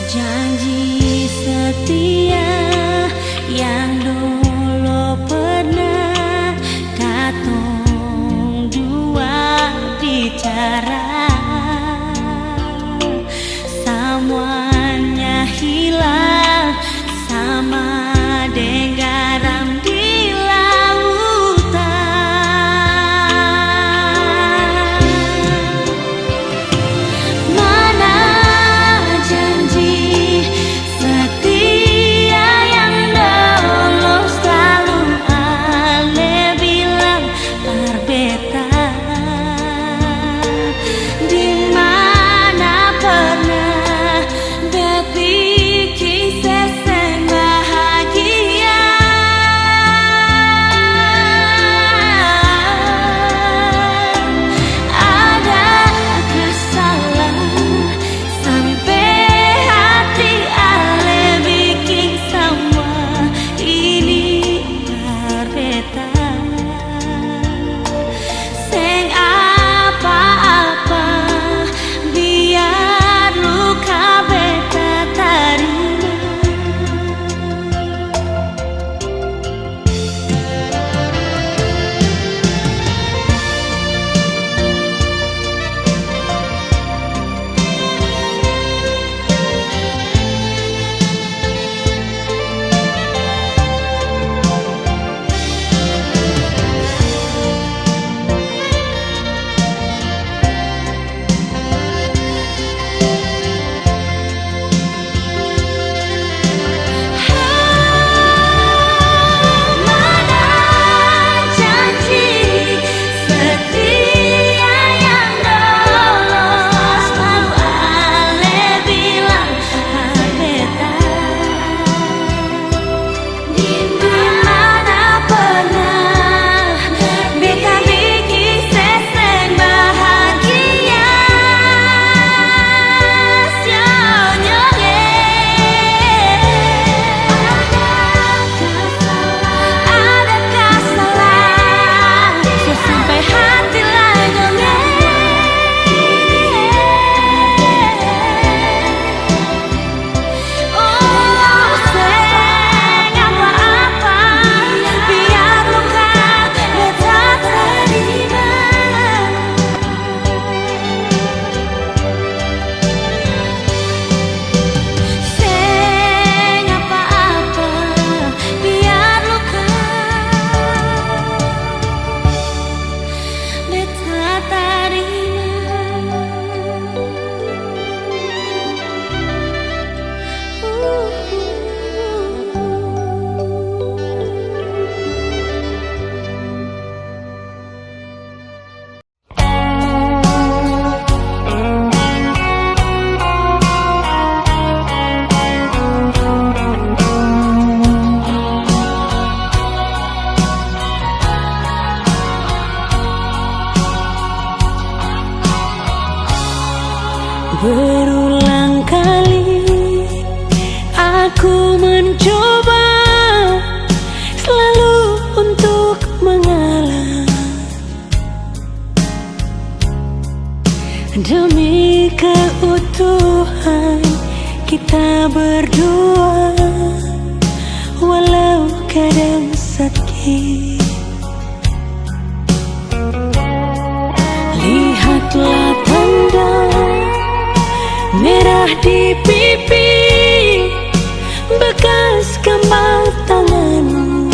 Janji setia yang dulu pernah katong dua bicara, semuanya hilang sama dengan garam di lautan. Mana janji setia yang dulu selalu ale bilang berbeda, di mana pernah berpikir seseng bahagia. Adakah salah sampai hati ale bikin semua ini berbeda? Seng apa-apa biar luka beta terima. Mana janji setia yang dulu selalu ale bilang berbeda, di mana pernah beta bikin seseng bahagia. Adakah salah sampai hati lagi oh seng apa-apa biar luka beta terima. Seng apa-apa biar luka beta terima. Berulang kali aku mencoba selalu untuk mengalah demi keutuhan kita berdua, walau kadang sakit. Lihatlah merah di pipi, bekas gambar tanganmu.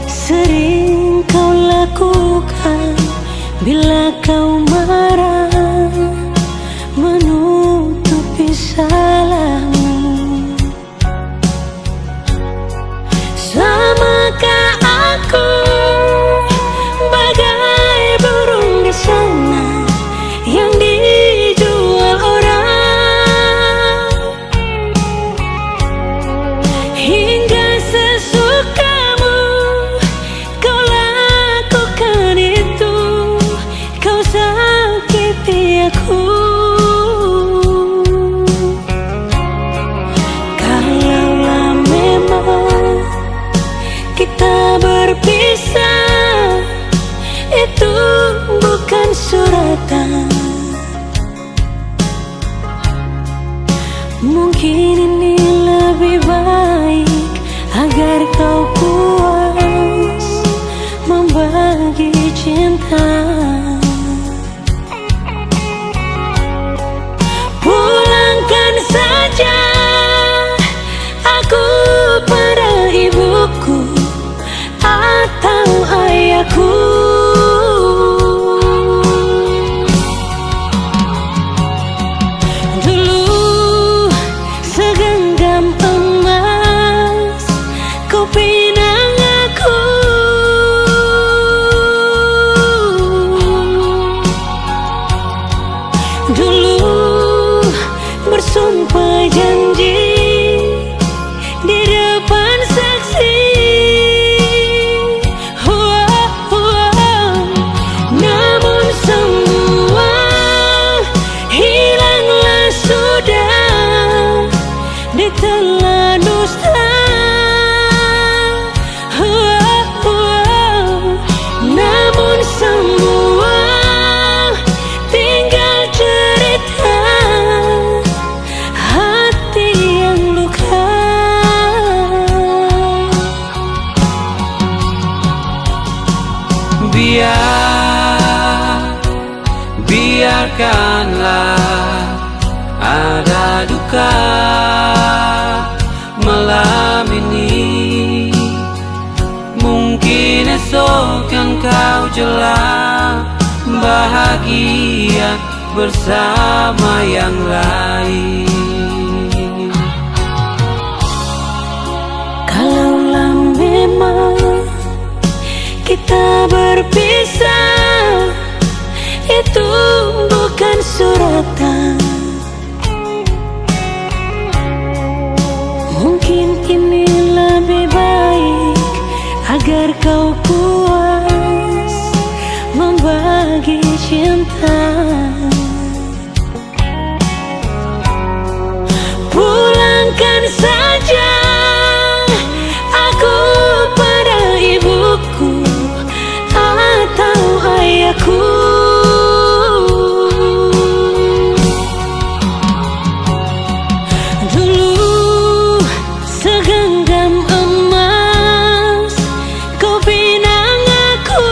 Sering kau lakukan bila kau marah, menutupi salahmu. Samakah aku bagai burung di sana yang dijual orang, hingga sesukamu kau lakukan itu, kau sakiti aku. Kalaulah memang kita berpisah, itu bukan suratan. Mungkin ini lebih baik agar kau puas membagi cinta. Pulangkan saja aku pada ibuku atau ayahku. Dulu segenggam emas kau pinang aku, dulu bersumpah janji di depan saksi. Namun semua hilanglah sudah ditelan dusta. Namun semua tinggal cerita hati yang luka. Biarkanlah ada duka malam ini. Mungkin esok kan kau jelang bahagia bersama yang lain. Kalaulah memang kita berpisah, itu bukan suratan. Mungkin ini lebih baik agar kau puas membagi cinta. Pulangkan saja aku pada ibuku atau ayahku. Dulu segenggam emas kau pinang aku,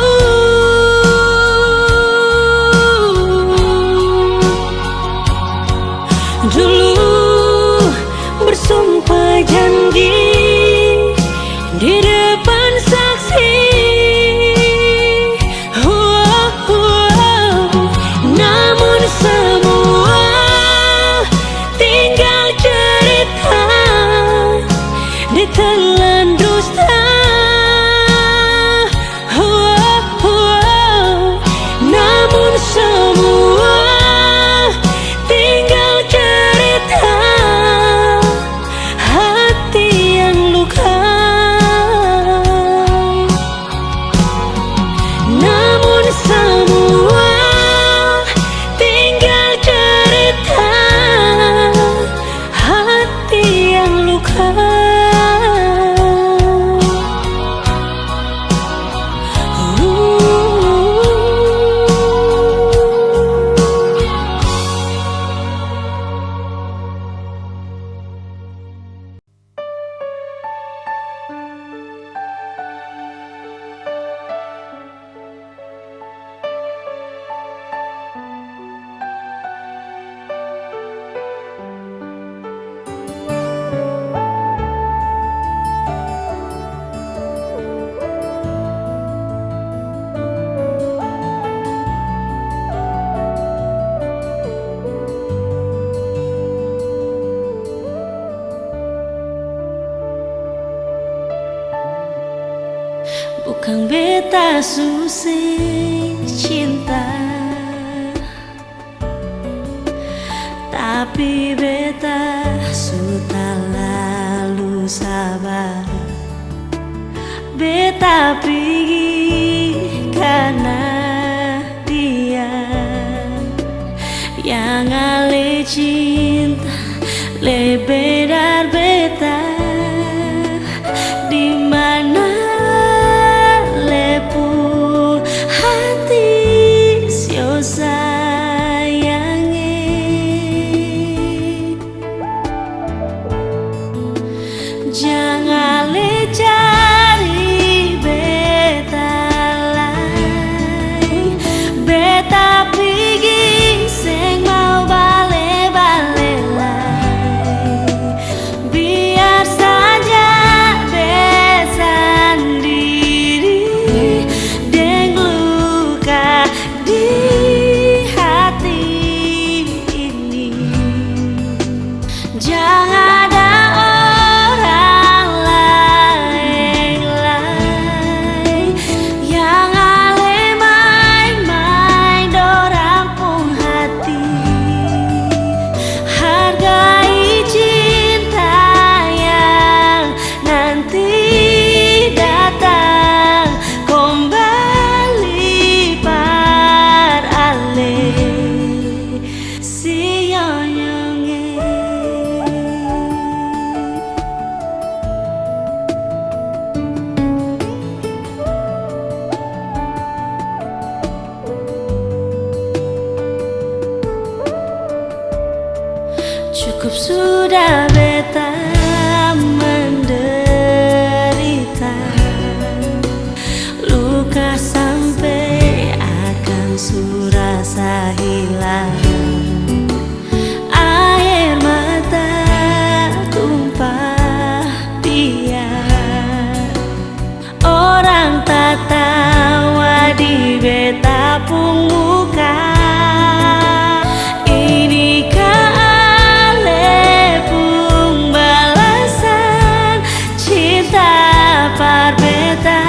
beta susah cinta, tapi beta sudah lalu sabar. Beta pergi karena dia yang ale cinta lebih dari beta. Di mana lepu hati sio sayangi, jangan le cari beta lain. Beta pergi seng mau bale-bale lagi. Biar saja beta sendiri deng luka di hati ini. Jangan ada orang lain yang ale main-main dorang pun hati. Hargai cinta yang nanti datang kembali par ale si yonyonge. Cukup sudah beta menderita, luka sampai akan surasa hilang. Air mata tumpah biar orang tak tawa di beta pun muka. Inikah ale pun balasan cinta par beta.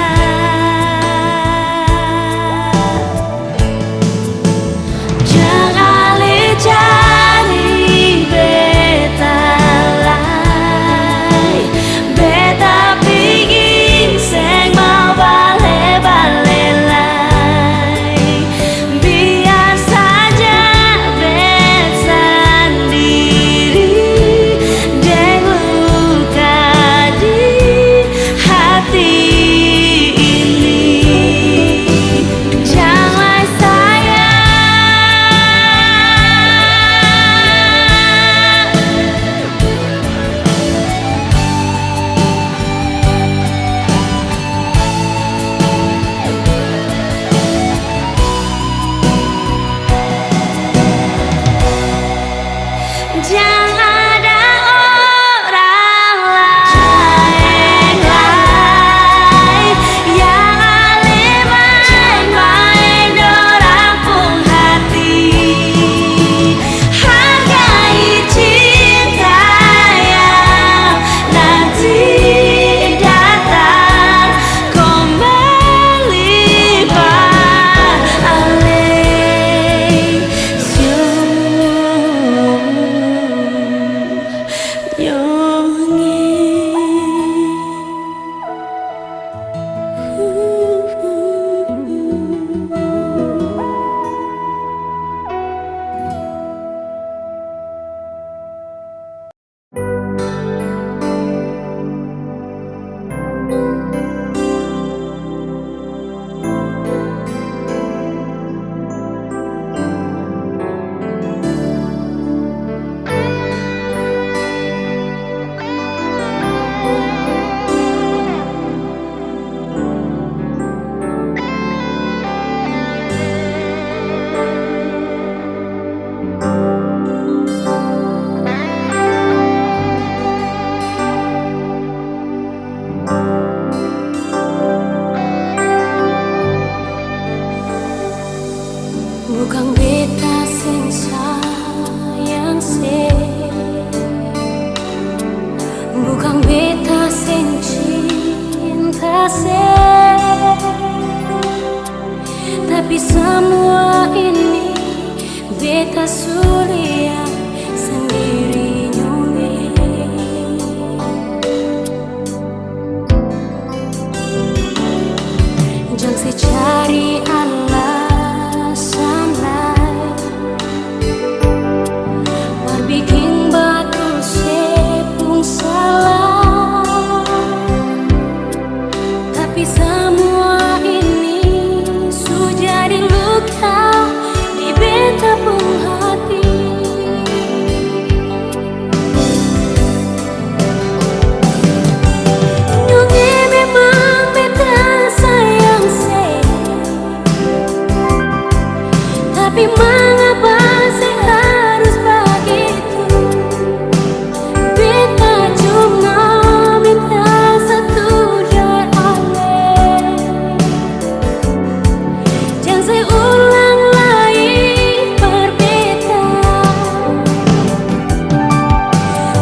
Jangan ale cari beta lain. Beta pergi seng mau bale-bale lagi. Biar saja beta sendiri deng luka di hati ini. Jangan jangan ada orang lain yang ale main-main dorang pun hati. Hargai cinta yang nanti datang kembali par ale bukan beta sing sayang se, bukan beta sing cinta se. Tapi semua ini beta sulia sendiri nyume. Jangan secari alasan lain, war bikin batul sepung salah. Tapi semua ini sudah jadi luka di beta pun hati. Nyonge memang beta sayang se, tapi mengapa sih harus begitu? Beta cuma minta satu jar ale, jangan saya ulang lagi berbeda.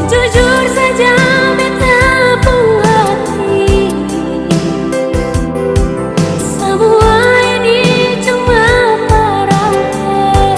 Jujur saja beta pun hati, semua ini cuma paralel.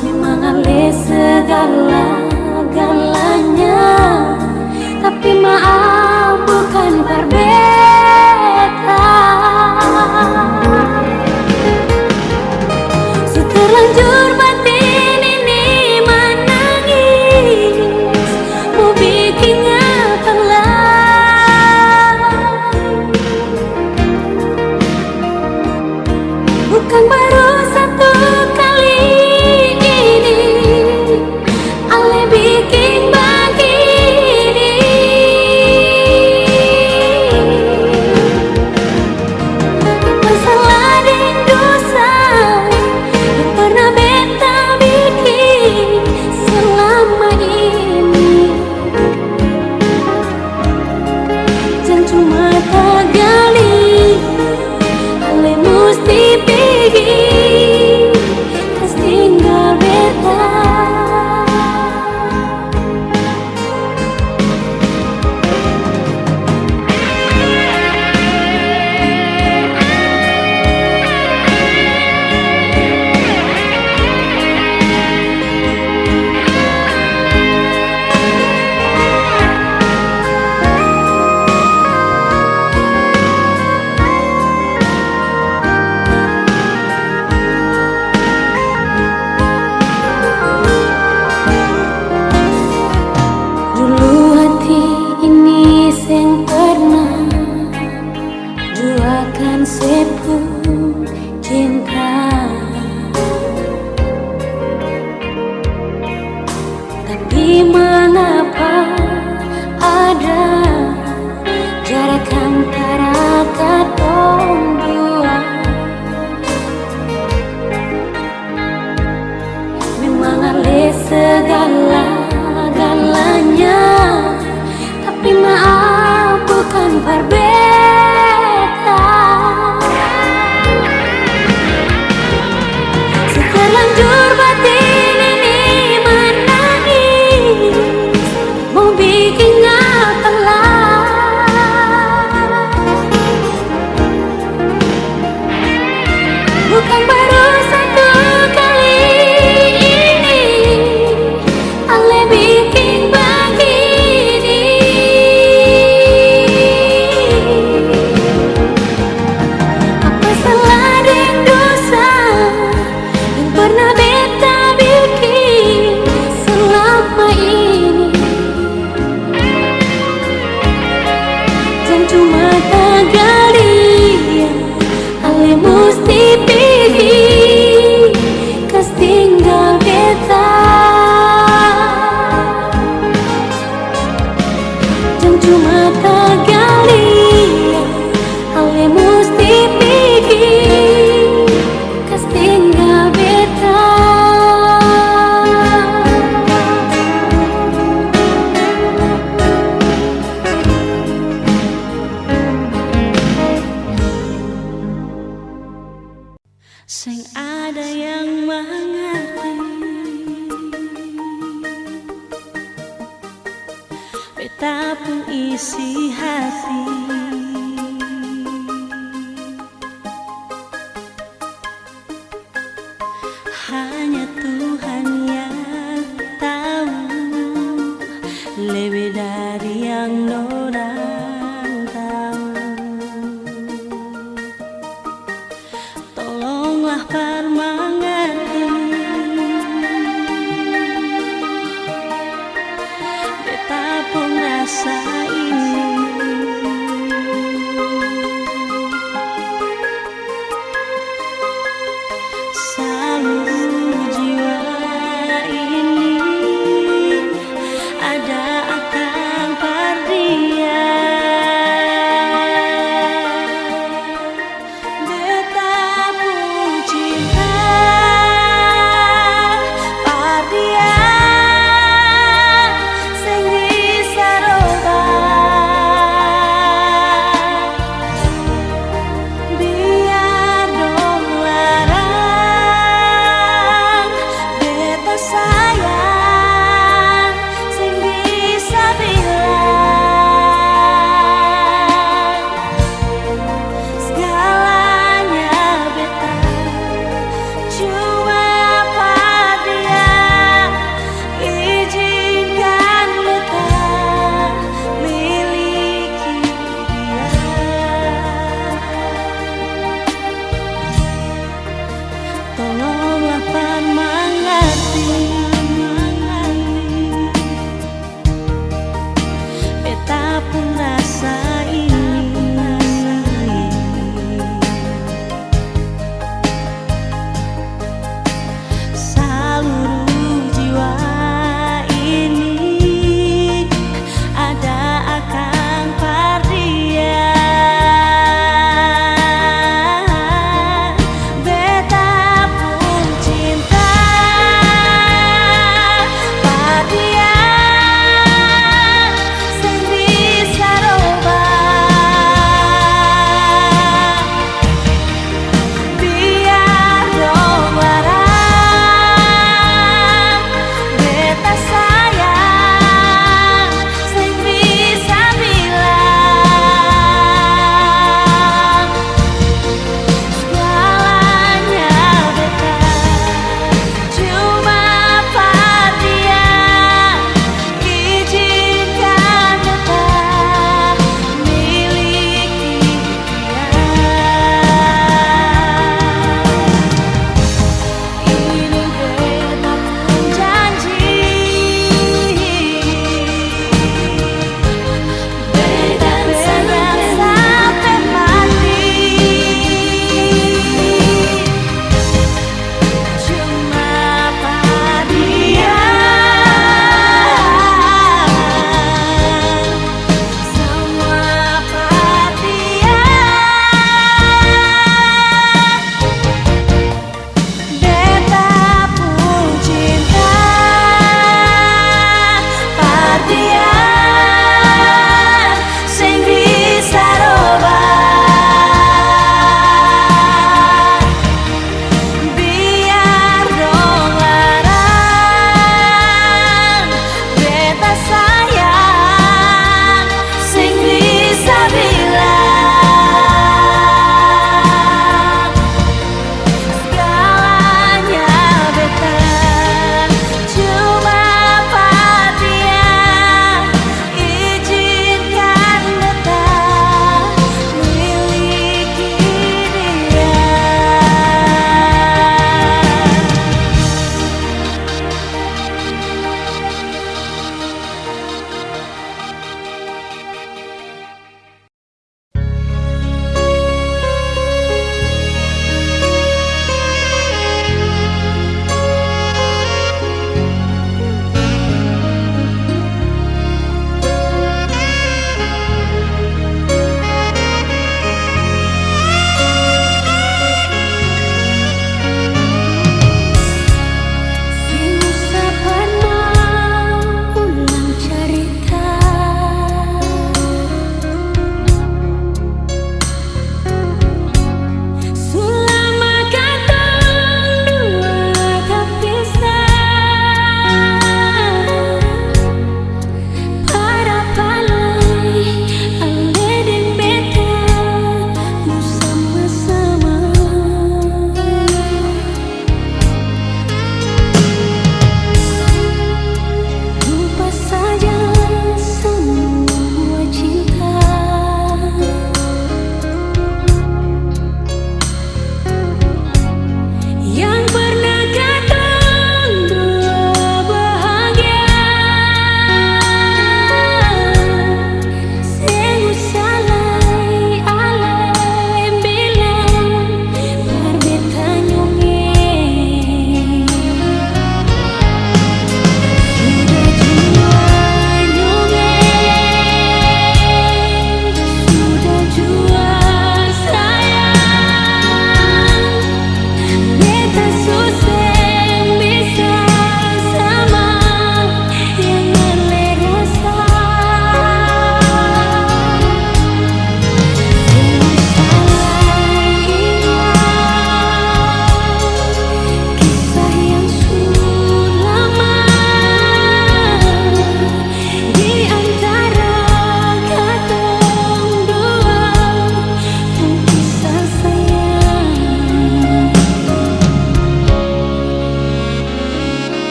Memang ale segala-galanya, tapi maaf bukan berbeda. Seterlanjur batin ini menangis, mau bikin apalah. Bukan baru satu kali ini ale bikin begini. Apa salah dan dosa yang pernah beta bikin selama ini? Jangan cuma tagali, ale mesti pergi, terus tinggal beta. Dulu hati ini sing pernah juakan sepuluh cinta, tapi mengapa ada jarak antara katong dua? Memang ale segala-galanya, tapi maaf bukan berbeda. Seterlanjur batin ini menangis, mau bikin apalah. Bukan baru satu kali ini ale bikin begini. Apa salah dan dosa yang pernah beta bikin selama ini? Jangan cuma tagali, ale mesti pergi, kas tinggal beta. Jangan cuma tagali, ale mesti pergi, kas tinggal beta. Sing ada yang mengerti, beta pun isi hati. Hanya Tuhan yang tahu, lebih dari yang dorang tahu. Tolonglah permengerti, beta pun rasa ini. Selalu jiwa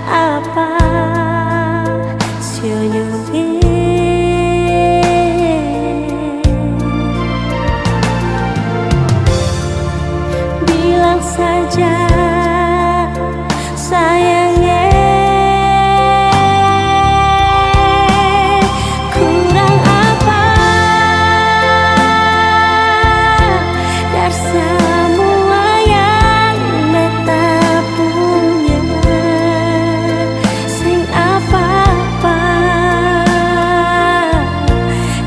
apa sioyoe bilang saja sayangnya kurang apa dari semua yang beta punya sing apa-apa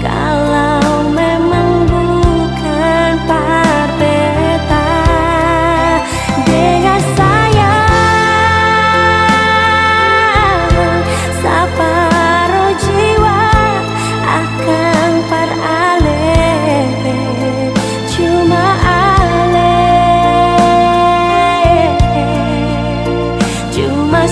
kalau memang bukan par beta dengan sayang separuh jiwa akan par ale cuma ale cuma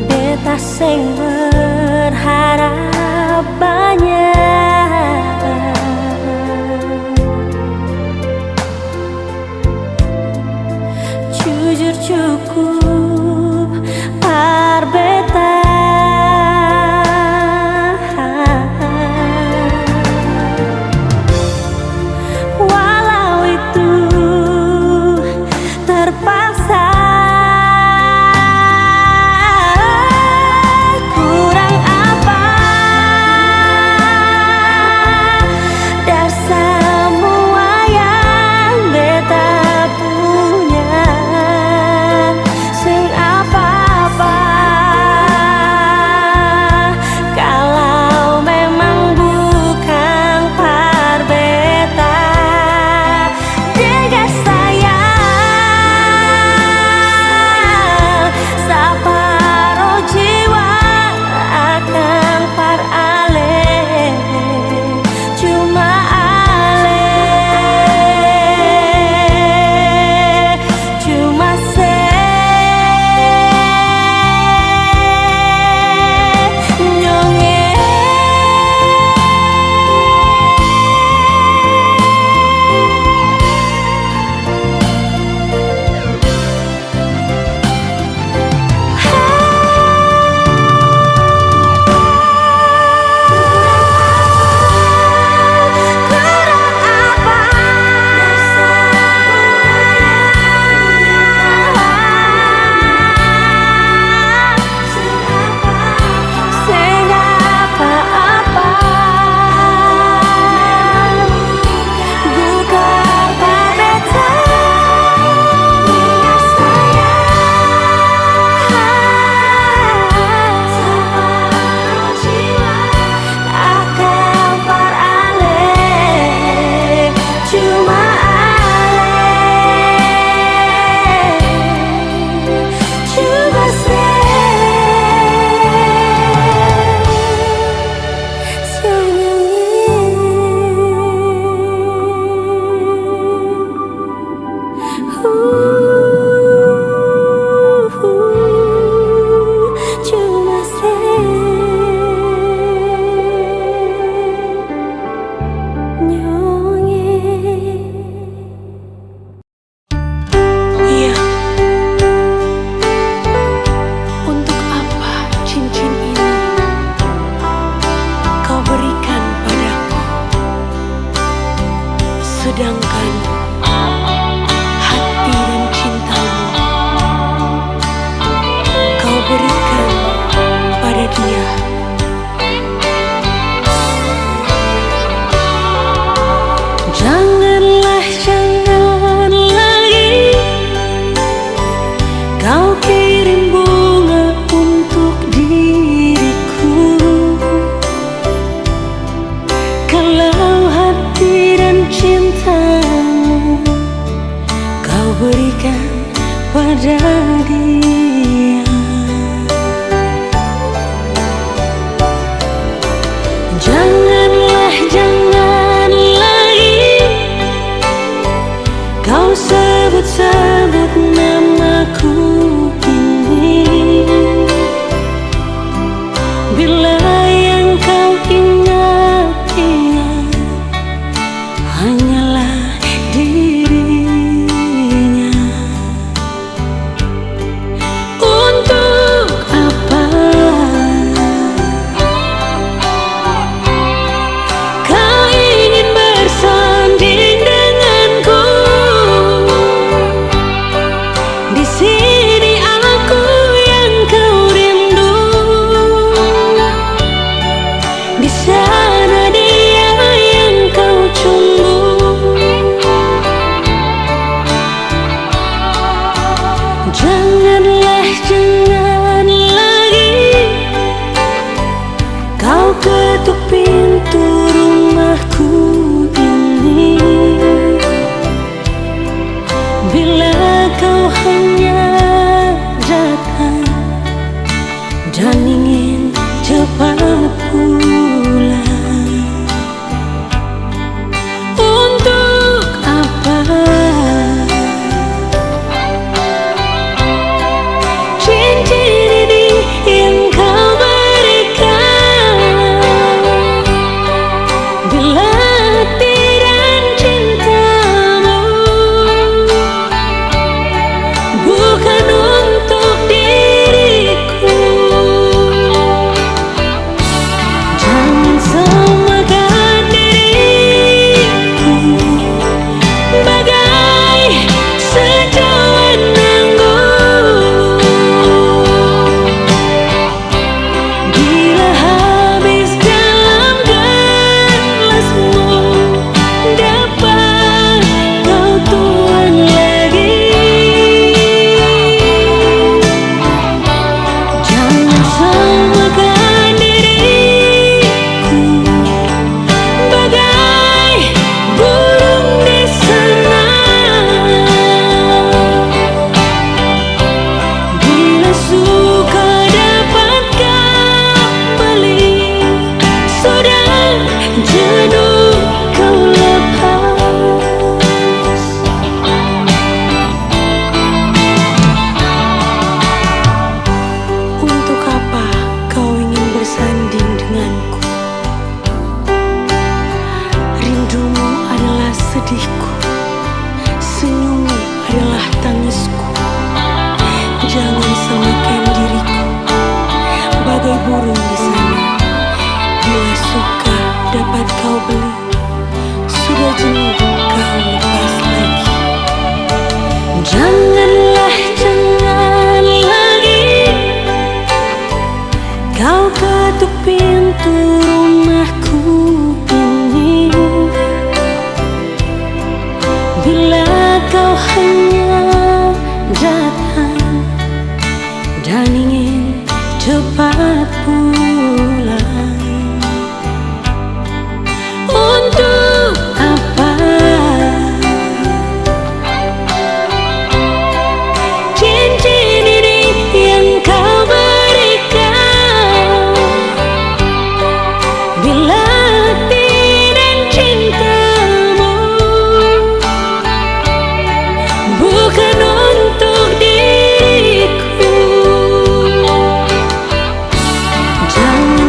beta sing berharap banyak jujur cukup par beta walau itu terpaksa kurang apa Bila yang kau ingat-ingat hanyalah dirinya, untuk apa kau ingin bersanding denganku? Di sini aku yang kau rindu, di sana dia yang kau cumbu. Janganlah, jangan lagi kau ketuk pintu rumahku ini. Bila kau hanya datang dan ingin cepat pulang, untuk apa cincin ini yang kau berikan? Bila tidak cintamu bukan untuk diriku, jangan samakan diriku bagai secawan anggur. Bila habis dalam gelasmu, dapat kau tuang lagi. Jangan samakan diriku bagai burung di sana. Bila suka dapat kembali, sudah jenuh kau lepas. Untuk apa kau ingin bersanding denganku? Rindumu adalah sedihku, senyummu adalah tangisku. Jangan samakan diriku bagai burung di sana. Bila suka dapat kau beli, sudah jenuh kau lepas lagi. Janganlah, jangan lagi kau ketuk pintu rumahku ini. Bila kau hanya datang dan ingin cepat pulang, untuk apa cincin ini yang kau berikan? Bila tidak cintamu bukan untuk diriku, jangan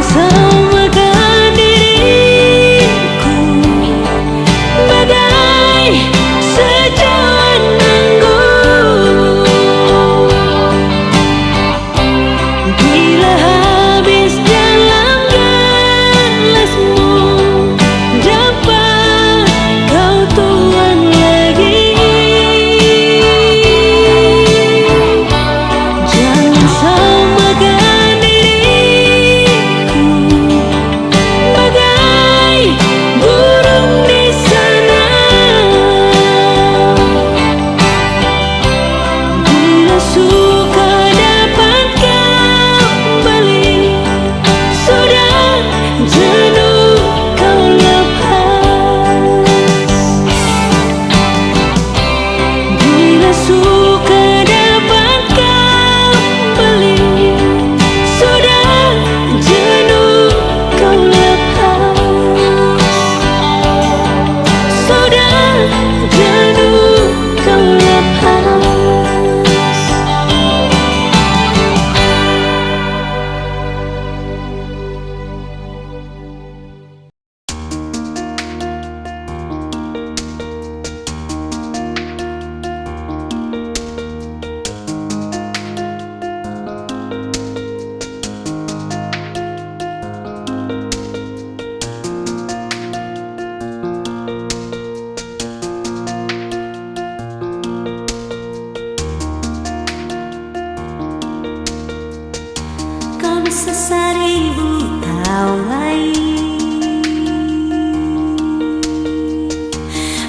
sesaribu tahun lain.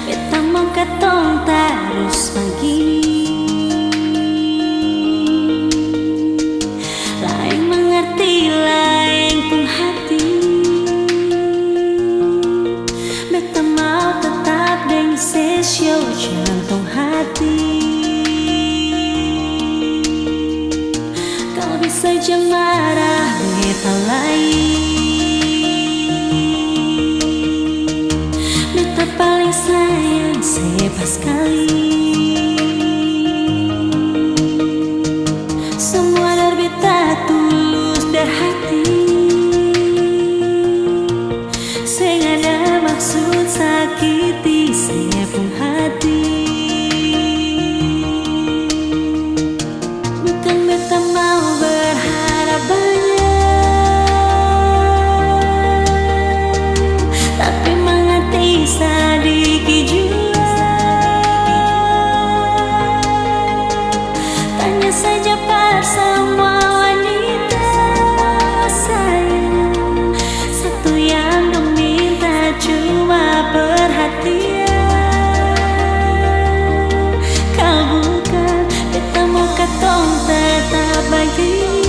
Beta mau katong terus begini, lain mengerti lain pun hati. Beta mau tetap dengan sesio jantung hati. Kau bisa aja marah beta lain. Beta paling sayang sebab sekali. Semua dari beta tulus dari hati. Saya ada maksud sakiti saya pun hati. Bukan beta mau berharap banyak, tapi mengerti sedikit jua. Tanya saja par semua wanita sayang, satu yang kau minta cuma perhatian. Kau bukan, beta mau katong tetap begini,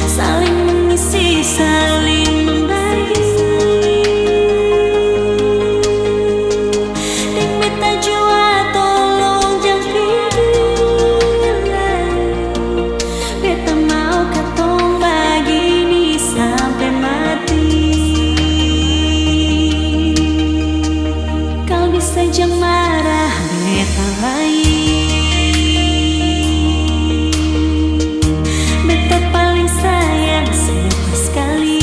saling mengisi, saling membagi. Deng beta jua tolong jangan pilih lain. Beta mau katong begini sampai mati. Kau bisa aja marah beta lain. Beta paling sayang sebab sekali.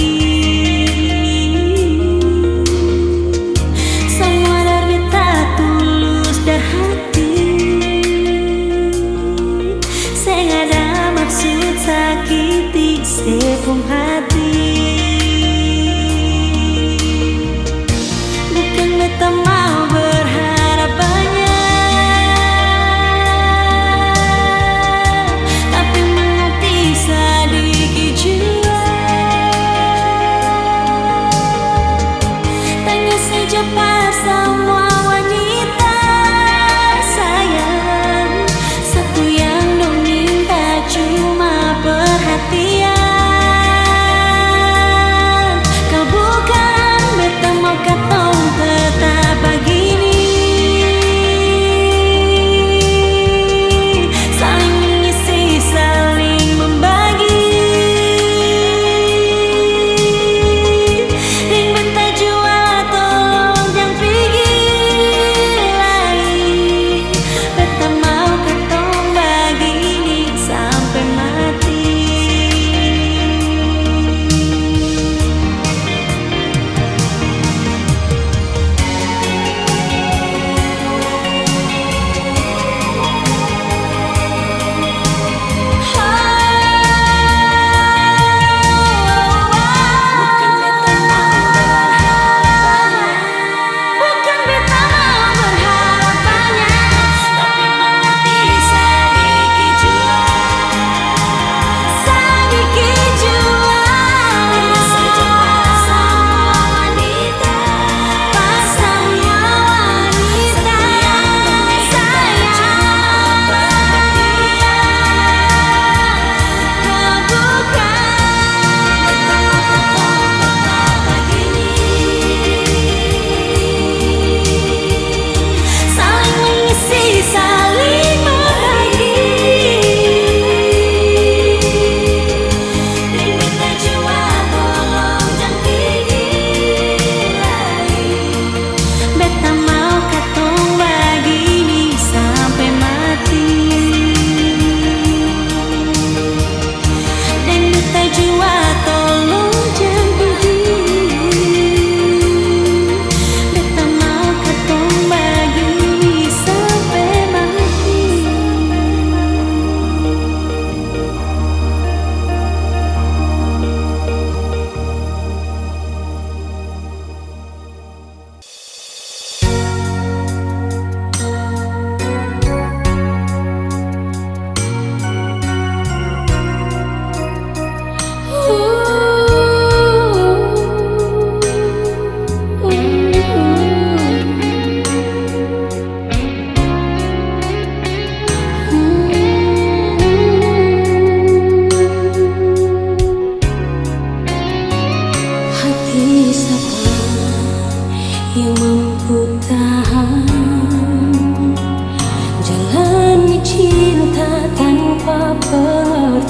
Semua dari beta tulus dari hati. Saya gak ada maksud sakiti sepung hati. Bukan beta mau berharap banyak, tapi mengerti sedikit jua. Tanya saja pas semua wanita sayang, satu yang dong minta cuma perhatian. Kau bukan, beta mau katong tetap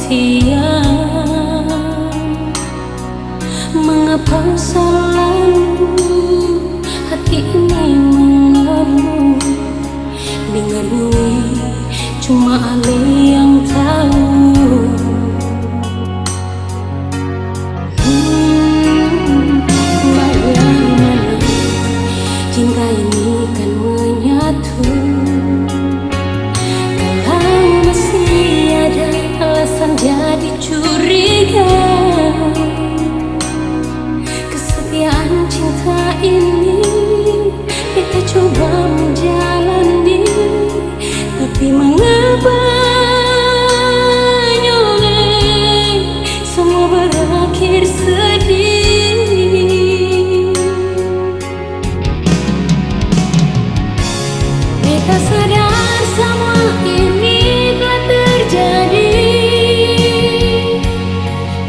siang. Mengapa selalu hati ini mengeluh? Dengar bunyi cuma Ali yang tahu. Bagaimana cinta ini kan menyatu? Kalau masih ada alasan jadi curiga, kesetiaan cinta ini kita coba menjalani. Tapi mengapa nyoleh semua berakhir sedih? Kita sadar semua ini telah terjadi.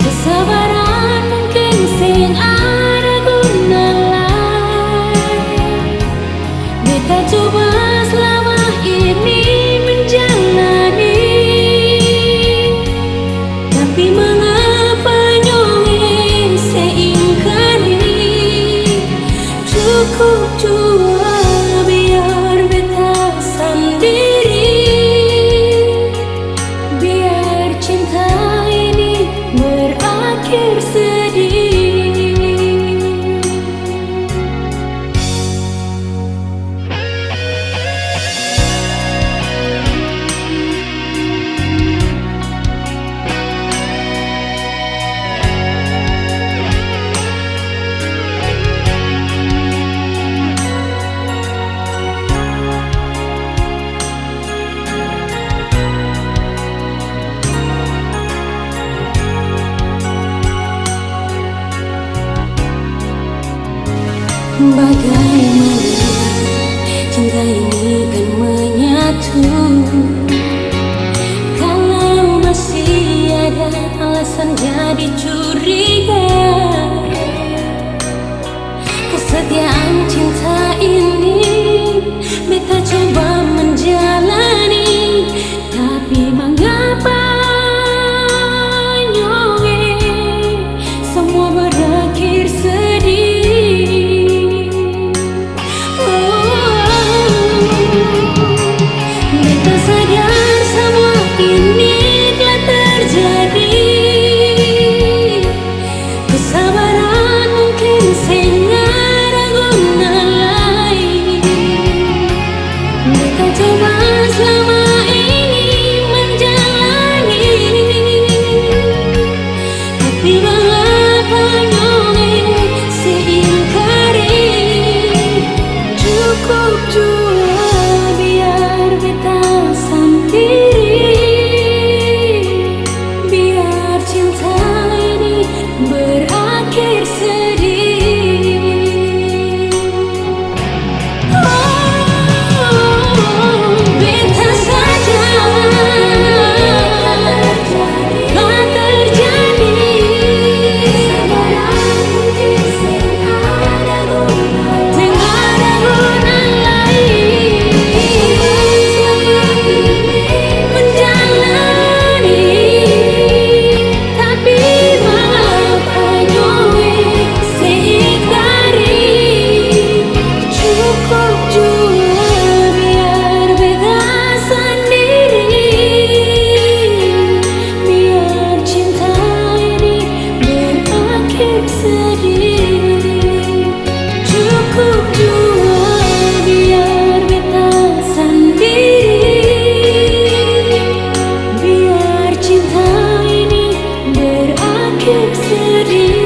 Kesabaran mungkin sing ada guna lain. Kita coba selama ini menjalani. Tapi mengapa nyoleh seingkari? Cukup jua biar beta sendiri. Biar cinta ini berakhir sedih. Bagaimana cinta ini kan menyatu? Kalau masih ada alasan jadi curiga, kesetiaan cinta ini beta coba menjalani. Tapi mengapa nyoleh semua berakhir sedih? Beta sadar semua ini telah terjadi. Kesabaran mungkin sing ada guna lain. Beta coba selama ini menjalani. Tapi mengapa nyoleh seingkari? Cukup jua biar beta sendiri. Biar cinta ini berakhir sedih. Beta saja telah terjadi. Kesabaran mungkin sing ada guna lain. Menjalani. Tapi mengapa nyoleh seingkari? Cukup jua biar beta sendiri. Biar cinta ini berakhir sedih. Cukup jua biar beta sendiri. Biar cinta ini berakhir sedih.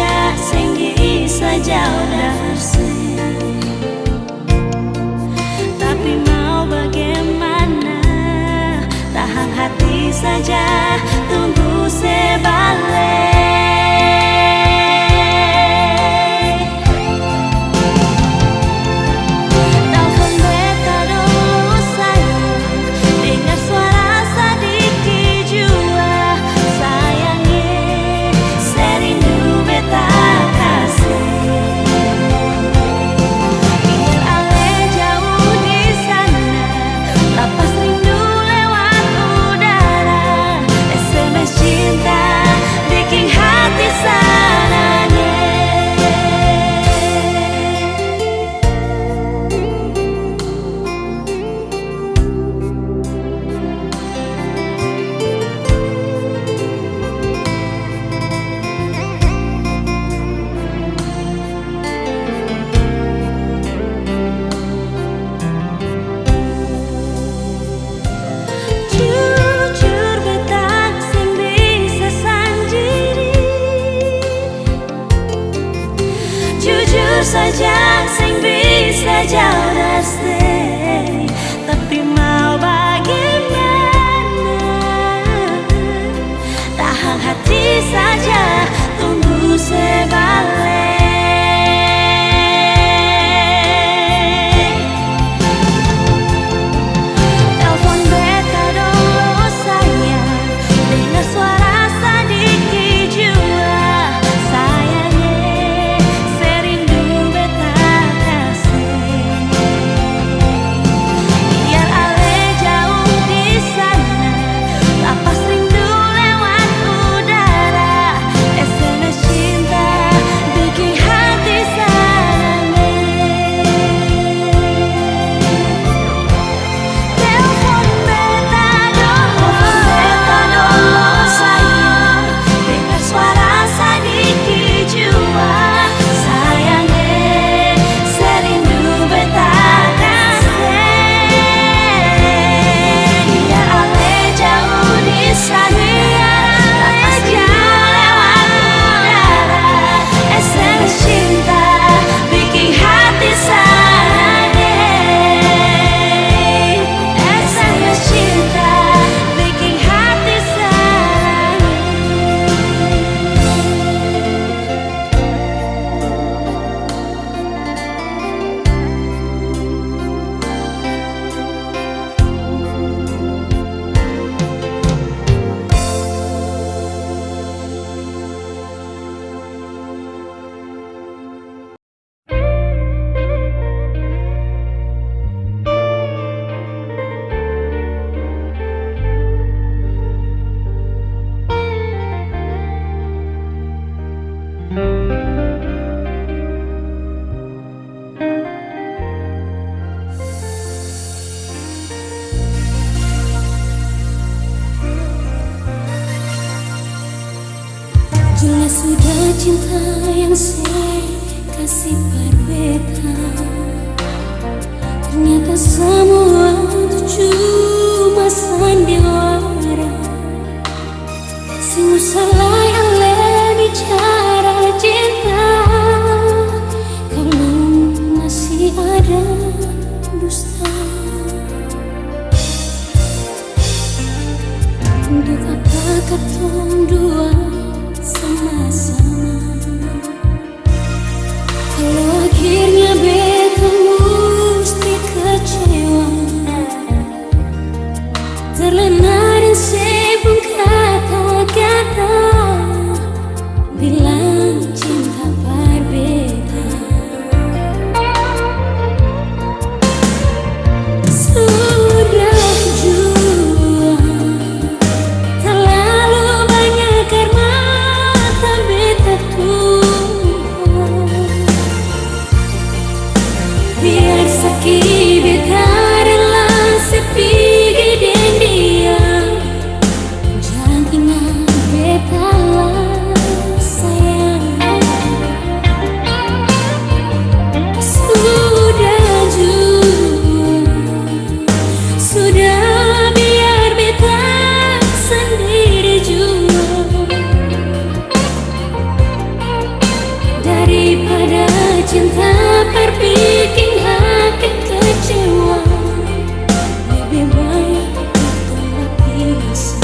cinta sing bisa jauh bersih. Tapi mau bagaimana, tahan hati saja, tunggu sebalik. Saja sing bisa jauh dari, tapi mau bagaimana, tahan hati saja, tunggu sebalik. Telepon beta dulu sayang, dengar suara sedikit jua sayangnya, serindu beta kasih. Biar ale jauh di sana, lapas rindu lewat udara, cinta berbikin hati kecewa. Lebih baik kita berpisah.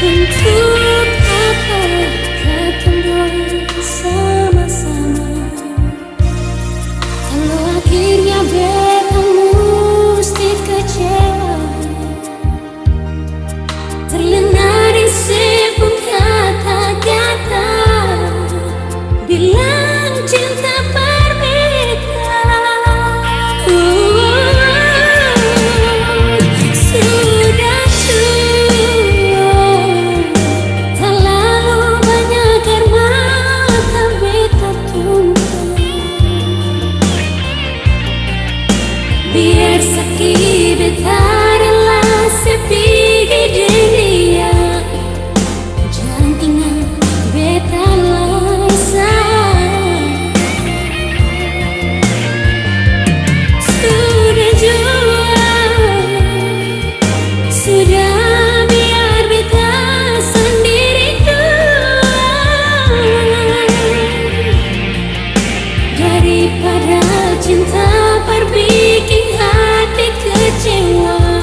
Untuk apa kita bersama-sama kalau akhirnya beta mesti kecewa? Terlena di sebut kata-kata bilang cinta berbeda. Sudah tua, terlalu banyak air mata beta tumpah. Biar sakit beta rela sepi di dunia, jangan beta lesa. Sudah jua, sudah biar beta sendiri dua. Daripada cinta berbikin hati kecewa,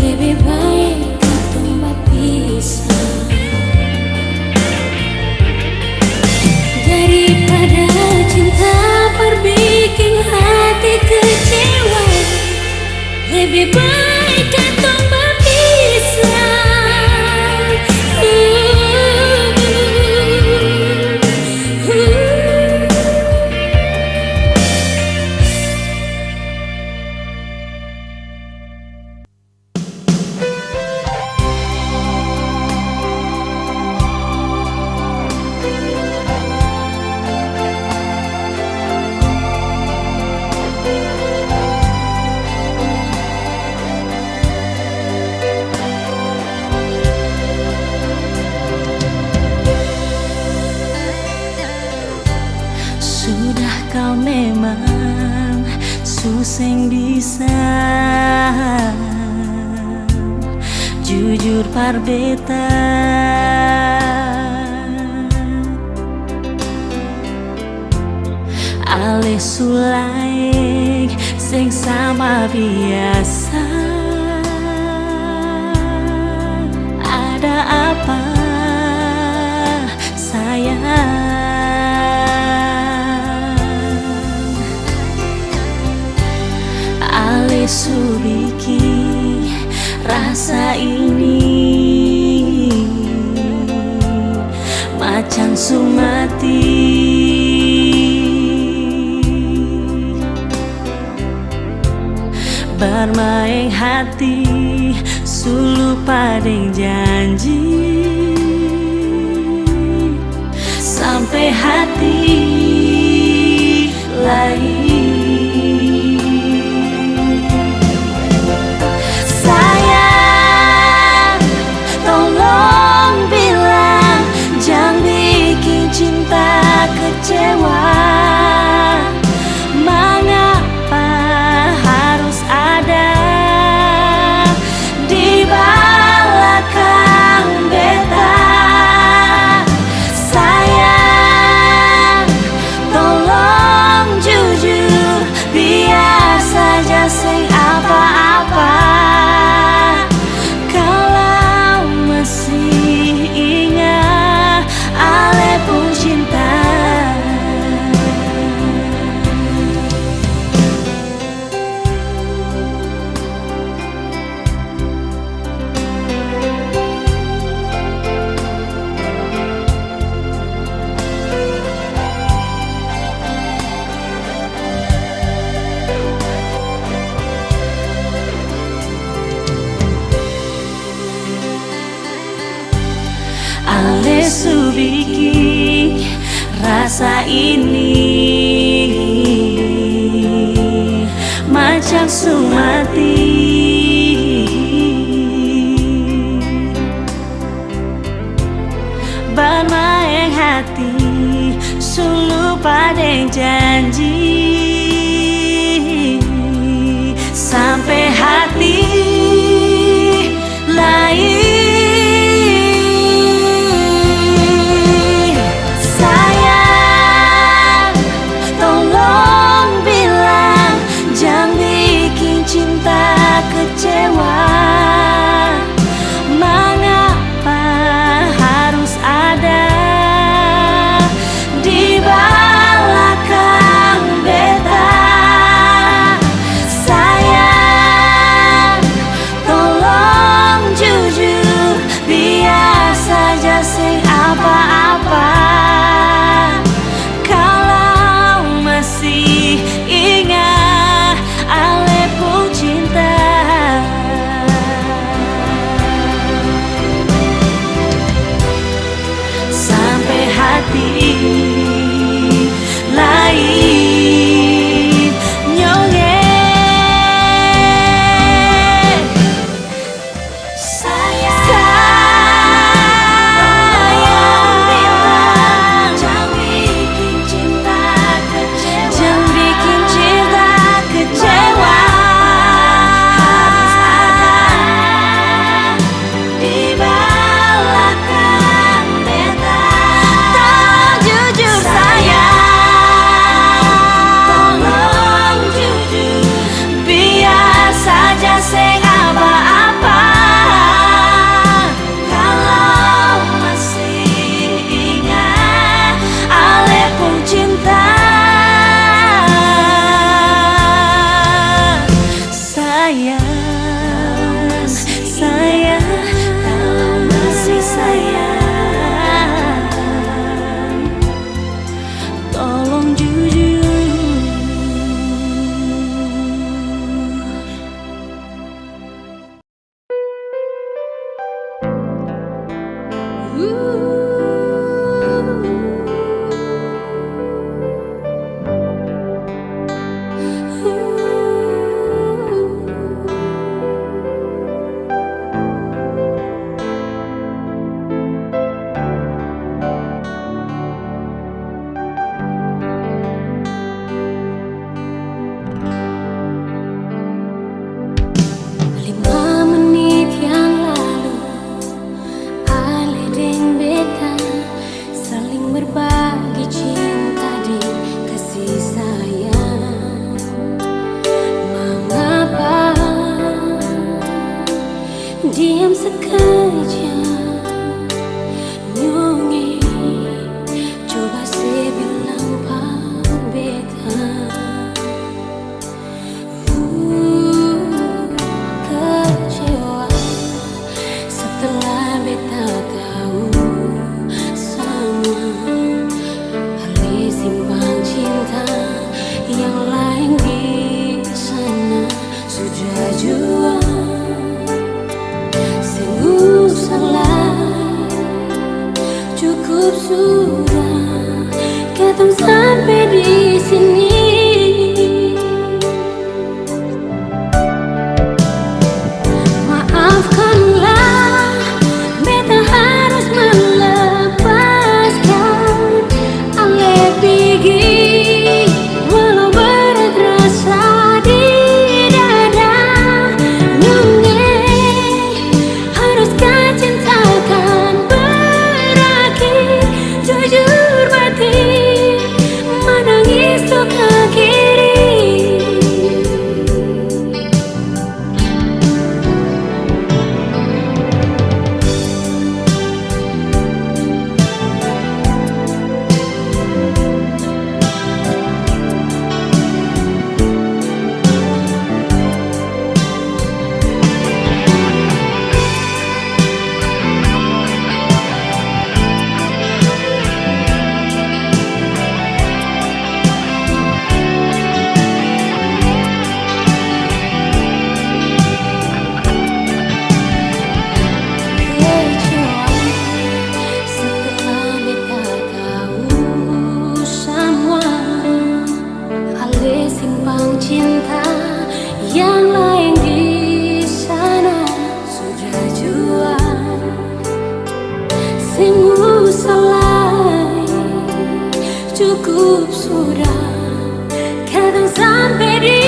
lebih baik kita berpisah. Daripada cinta berbikin hati kecewa, lebih baik kita berpisah. Sudah kau memang suseng bisa jujur par beta. Ale sulaing sing sama biasa. Ada apa sayang? Ale subiki rasa ini macam sumati. Bermain hati sulu padeng janji sampai hati lain. Sayang, tolong bilang jangan bikin cinta kecewa. Mengapa harus ada di belakang beta? Sayang, tolong jujur, biar saja sing apa-apa. Kalau masih ingat ale pun cinta. Ale subiki rasa ini langsung mati. Bermain hati sulu pada janji, sampai hati lain. Sayang, tolong bilang jangan bikin cinta kecewa. Mengapa harus ada di belakang beta? Sayang, cukup sudah. Kadang sampai di